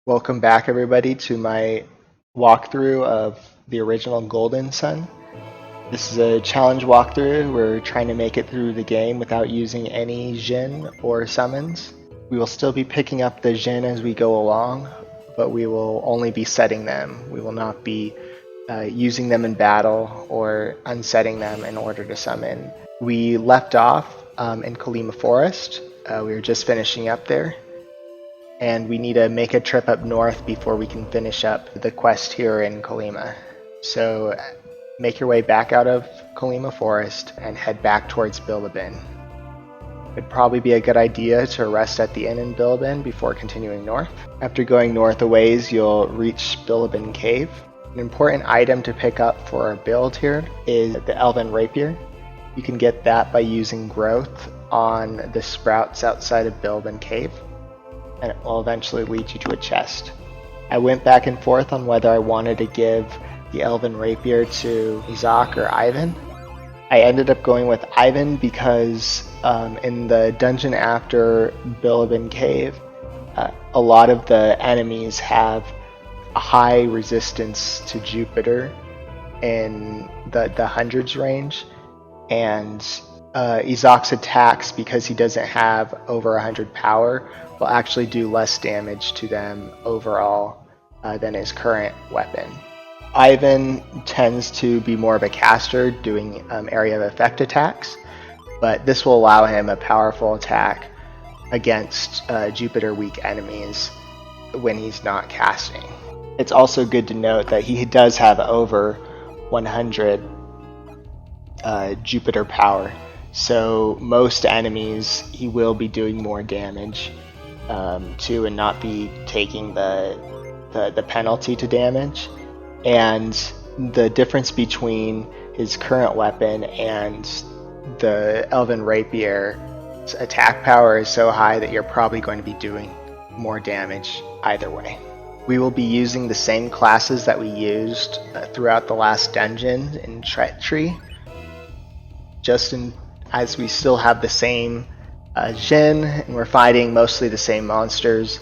Welcome back, everybody, to my walkthrough of the original Golden Sun. This is a challenge walkthrough. We're trying to make it through the game without using any Djinn or summons. We will still be picking up the Djinn as we go along, but we will only be setting them. We will not be using them in battle or unsetting them in order to summon. We left off in Kolyma Forest. We were just finishing up there. And we need to make a trip up north before we can finish up the quest here in Kolyma. So make your way back out of Kolyma Forest and head back towards Bilibin. It'd probably be a good idea to rest at the inn in Bilibin before continuing north. After going north a ways, you'll reach Bilibin Cave. An important item to pick up for our build here is the Elven Rapier. You can get that by using growth on the sprouts outside of Bilibin Cave, and it will eventually lead you to a chest. I went back and forth on whether I wanted to give the Elven Rapier to Izak or Ivan. I ended up going with Ivan because in the dungeon after Bilibin Cave, a lot of the enemies have a high resistance to Jupiter in the hundreds range, and Izak's attacks, because he doesn't have over 100 power, will actually do less damage to them overall than his current weapon. Ivan tends to be more of a caster, doing area of effect attacks, but this will allow him a powerful attack against Jupiter weak enemies when he's not casting. It's also good to note that he does have over 100 Jupiter power, so most enemies he will be doing more damage to and not be taking the penalty to damage. And the difference between his current weapon and the Elven Rapier's attack power is so high that you're probably going to be doing more damage either way. We will be using the same classes that we used throughout the last dungeon in Treachery, as we still have the same Djinn, and we're fighting mostly the same monsters.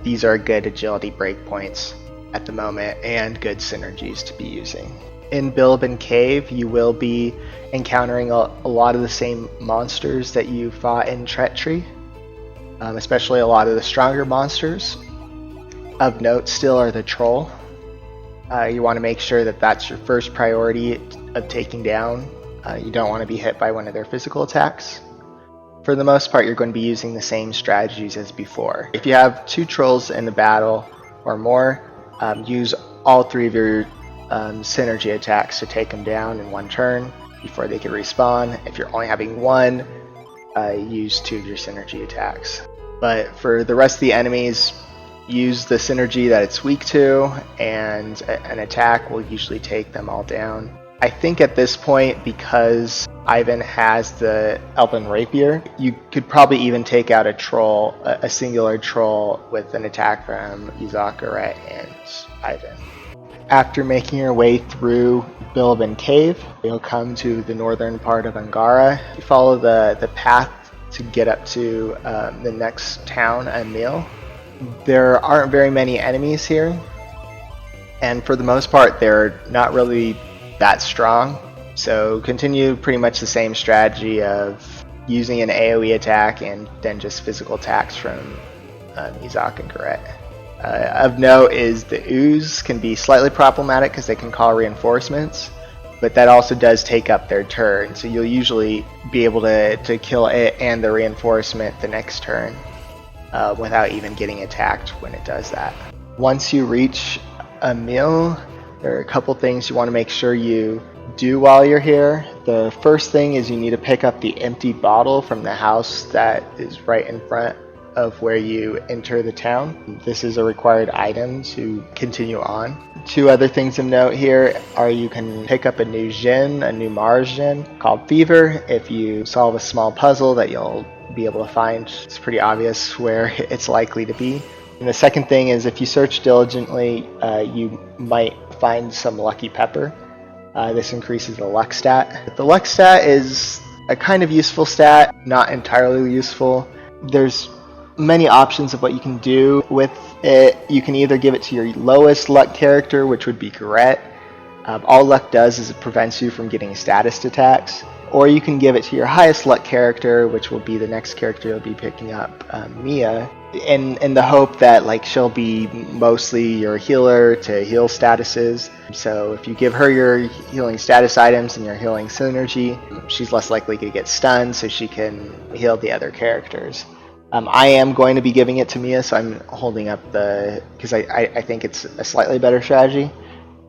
These are good agility breakpoints at the moment and good synergies to be using. In Bilibin Cave, you will be encountering a lot of the same monsters that you fought in Treachery, especially a lot of the stronger monsters. Of note still are the Troll. You want to make sure that that's your first priority of taking down. You don't want to be hit by one of their physical attacks. For the most part, you're going to be using the same strategies as before. If you have 2 trolls in the battle or more, use all 3 of your synergy attacks to take them down in one turn before they can respawn. If you're only having 1, use 2 of your synergy attacks. But for the rest of the enemies, use the synergy that it's weak to, and an attack will usually take them all down. I think at this point, because Ivan has the Elven Rapier, you could probably even take out a troll, a singular troll, with an attack from Izakura and Ivan. After making your way through Bilibin Cave, you'll come to the northern part of Angara. You follow the path to get up to the next town, Emil. There aren't very many enemies here, and for the most part, they're not really that strong, so continue pretty much the same strategy of using an AoE attack and then just physical attacks from Izak and Garret. Of note is the ooze can be slightly problematic because they can call reinforcements, but that also does take up their turn, so you'll usually be able to kill it and the reinforcement the next turn without even getting attacked when it does that. Once you reach Emil, there are a couple things you want to make sure you do while you're here. The first thing is you need to pick up the empty bottle from the house that is right in front of where you enter the town. This is a required item to continue on. 2 other things of note here are you can pick up a new Djinn, a new Mars Djinn called Fever, if you solve a small puzzle that you'll be able to find. It's pretty obvious where it's likely to be. And the second thing is if you search diligently, you might find some Lucky Pepper. This increases the luck stat. The luck stat is a kind of useful stat, not entirely useful. There's many options of what you can do with it. You can either give it to your lowest luck character, which would be Garrett. All luck does is it prevents you from getting status attacks. Or you can give it to your highest luck character, which will be the next character you'll be picking up, Mia, in the hope that like she'll be mostly your healer to heal statuses. So if you give her your healing status items and your healing synergy, she's less likely to get stunned, so she can heal the other characters. I am going to be giving it to Mia, so I'm holding up because I think it's a slightly better strategy,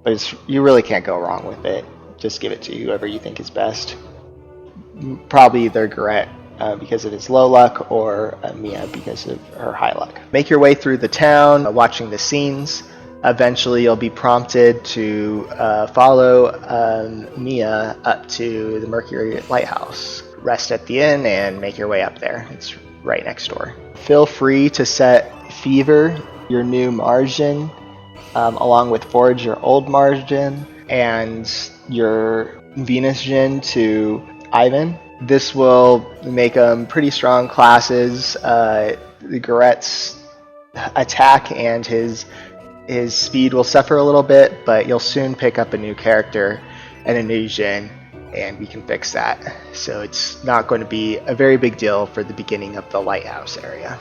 but you really can't go wrong with it. Just give it to whoever you think is best. Probably either Garrett because of his low luck, or Mia because of her high luck. Make your way through the town, watching the scenes. Eventually you'll be prompted to follow Mia up to the Mercury Lighthouse. Rest at the inn and make your way up there. It's right next door. Feel free to set Fever, your new Margin, along with Forge, your old Margin, and your Venus Djinn to Ivan. This will make them pretty strong classes. Garrett's attack and his speed will suffer a little bit, but you'll soon pick up a new character and a new Djinn, and we can fix that. So it's not going to be a very big deal for the beginning of the lighthouse area.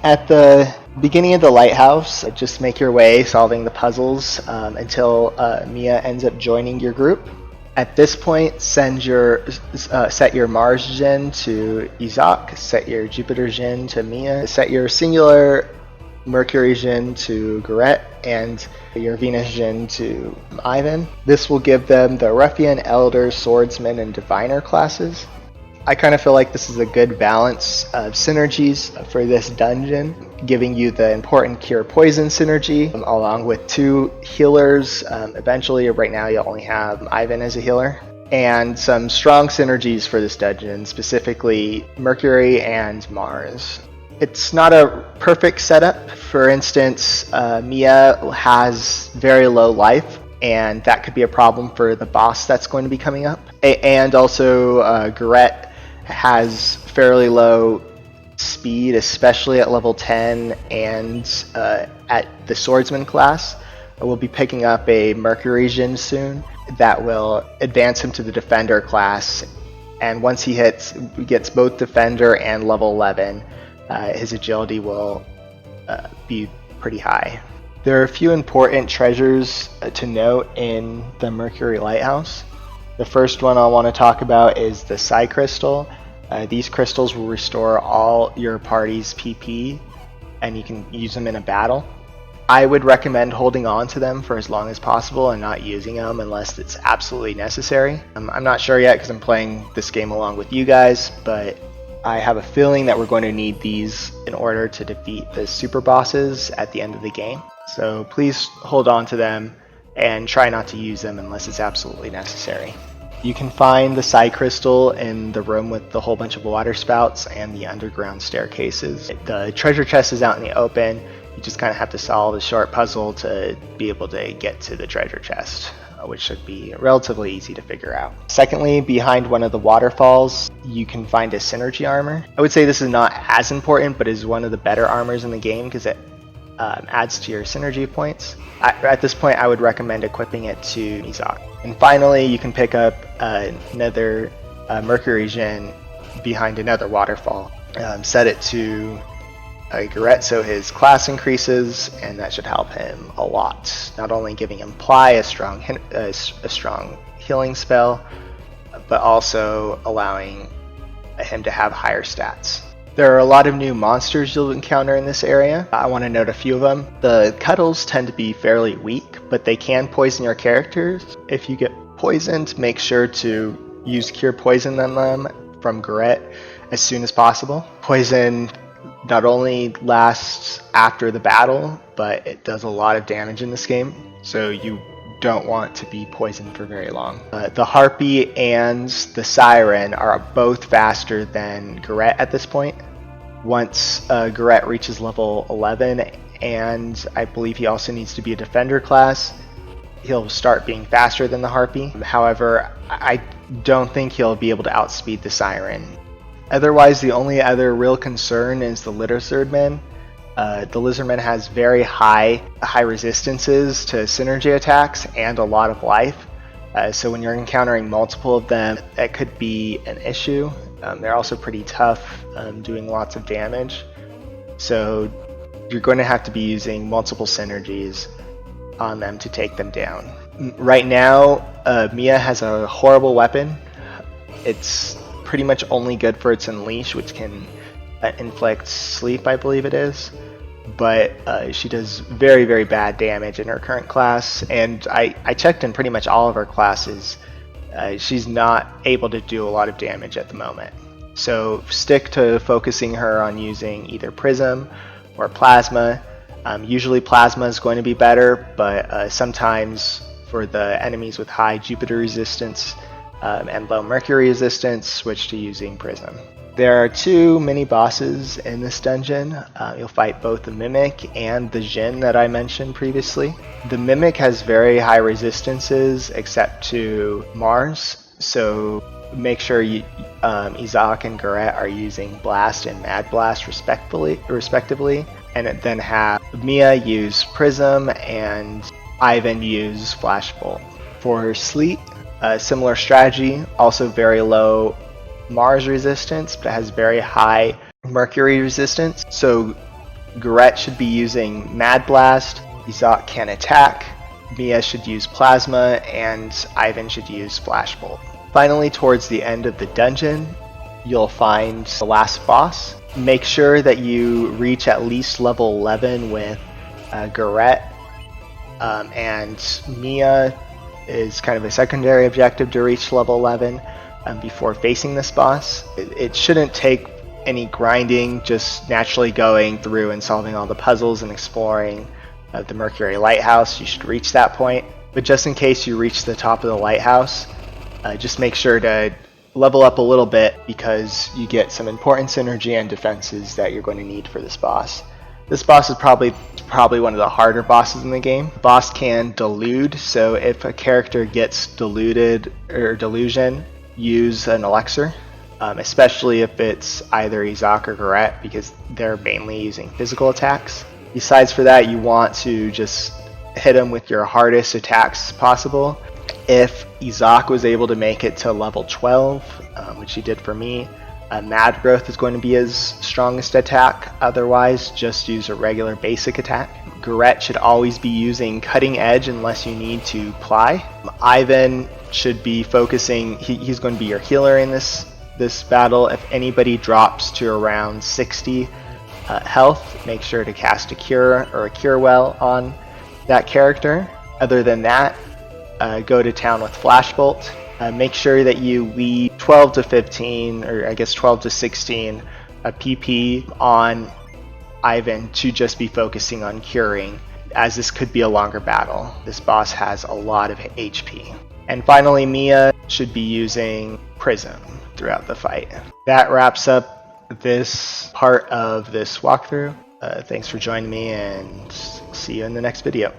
At the beginning of the lighthouse, just make your way solving the puzzles until Mia ends up joining your group. At this point, set your Mars Djinn to Isaac, set your Jupiter Djinn to Mia, set your singular Mercury Djinn to Garrett, and your Venus Djinn to Ivan. This will give them the Ruffian, Elder, Swordsman, and Diviner classes. I kind of feel like this is a good balance of synergies for this dungeon, giving you the important Cure Poison synergy, along with 2 healers. Eventually, right now you only have Ivan as a healer. And some strong synergies for this dungeon, specifically Mercury and Mars. It's not a perfect setup. For instance, Mia has very low life, and that could be a problem for the boss that's going to be coming up. And also, Garrett has fairly low speed, especially at level 10 and at the Swordsman class. We'll be picking up a Mercury Djinn soon that will advance him to the Defender class, and once he gets both Defender and level 11, his agility will be pretty high. There are a few important treasures to note in the Mercury Lighthouse. The first one I want to talk about is the Psi Crystal. These crystals will restore all your party's PP, and you can use them in a battle. I would recommend holding on to them for as long as possible and not using them unless it's absolutely necessary. I'm not sure yet because I'm playing this game along with you guys, but I have a feeling that we're going to need these in order to defeat the super bosses at the end of the game. So please hold on to them and try not to use them unless it's absolutely necessary. You can find the Psi Crystal in the room with the whole bunch of water spouts and the underground staircases. The treasure chest is out in the open. You just kind of have to solve a short puzzle to be able to get to the treasure chest, which should be relatively easy to figure out. Secondly, behind one of the waterfalls, you can find a synergy armor. I would say this is not as important, but is one of the better armors in the game because it adds to your synergy points. At this point, I would recommend equipping it to Isaac. And finally, you can pick up another Mercury Djinn behind another waterfall. Set it to Garrett so his class increases, and that should help him a lot. Not only giving him Ply, a strong healing spell, but also allowing him to have higher stats. There are a lot of new monsters you'll encounter in this area. I want to note a few of them. The Cuddles tend to be fairly weak, but they can poison your characters. If you get poisoned, make sure to use Cure Poison on them from Garrett as soon as possible. Poison not only lasts after the battle, but it does a lot of damage in this game, so you don't want to be poisoned for very long. The Harpy and the Siren are both faster than Garrett at this point. Once Garrett reaches level 11, and I believe he also needs to be a Defender class, he'll start being faster than the Harpy. However, I don't think he'll be able to outspeed the Siren. Otherwise, the only other real concern is the Lizardman. The Lizardman has very high resistances to synergy attacks and a lot of life. So when you're encountering multiple of them, that could be an issue. They're also pretty tough, doing lots of damage. So you're going to have to be using multiple synergies on them to take them down. Right now, Mia has a horrible weapon. It's pretty much only good for its Unleash, which can inflict sleep, I believe it is. But she does very, very bad damage in her current class, and I checked in pretty much all of her classes. She's not able to do a lot of damage at the moment. So stick to focusing her on using either Prism or Plasma. Usually Plasma is going to be better, but sometimes for the enemies with high Jupiter resistance and low Mercury resistance, switch to using Prism. There are 2 mini bosses in this dungeon. You'll fight both the Mimic and the Djinn that I mentioned previously. The Mimic has very high resistances except to Mars, so make sure Isaac and Garrett are using Blast and Mad Blast respectively, and then have Mia use Prism and Ivan use Flash Bolt. For Sleet, a similar strategy, also very low Mars resistance, but it has very high Mercury resistance. So Garrett should be using Mad Blast, Isaac can attack, Mia should use Plasma, and Ivan should use Flash Bolt. Finally, towards the end of the dungeon, you'll find the last boss. Make sure that you reach at least level 11 with Garrett, and Mia is kind of a secondary objective to reach level 11 before facing this boss. It shouldn't take any grinding, just naturally going through and solving all the puzzles and exploring the Mercury Lighthouse. You should reach that point. But just in case you reach the top of the lighthouse, just make sure to level up a little bit, because you get some important synergy and defenses that you're going to need for this boss. This boss is probably one of the harder bosses in the game. The boss can delude, so if a character gets deluded or delusion, use an elixir, especially if it's either Isaac or Garrett, because they're mainly using physical attacks. Besides for that, you want to just hit them with your hardest attacks possible. If Isaac was able to make it to level 12, which he did for me, Mad Growth is going to be his strongest attack. Otherwise, just use a regular basic attack. Garrett should always be using Cutting Edge unless you need to Ply. Ivan should be focusing, he's going to be your healer in this battle. If anybody drops to around 60 health, make sure to cast a Cure or a Cure Well on that character. Other than that, go to town with Flash Bolt. Make sure that you leave 12 to 15, or I guess 12 to 16 PP on Ivan to just be focusing on curing, as this could be a longer battle. This boss has a lot of HP. And finally, Mia should be using Prism throughout the fight. That wraps up this part of this walkthrough. Thanks for joining me, and see you in the next video.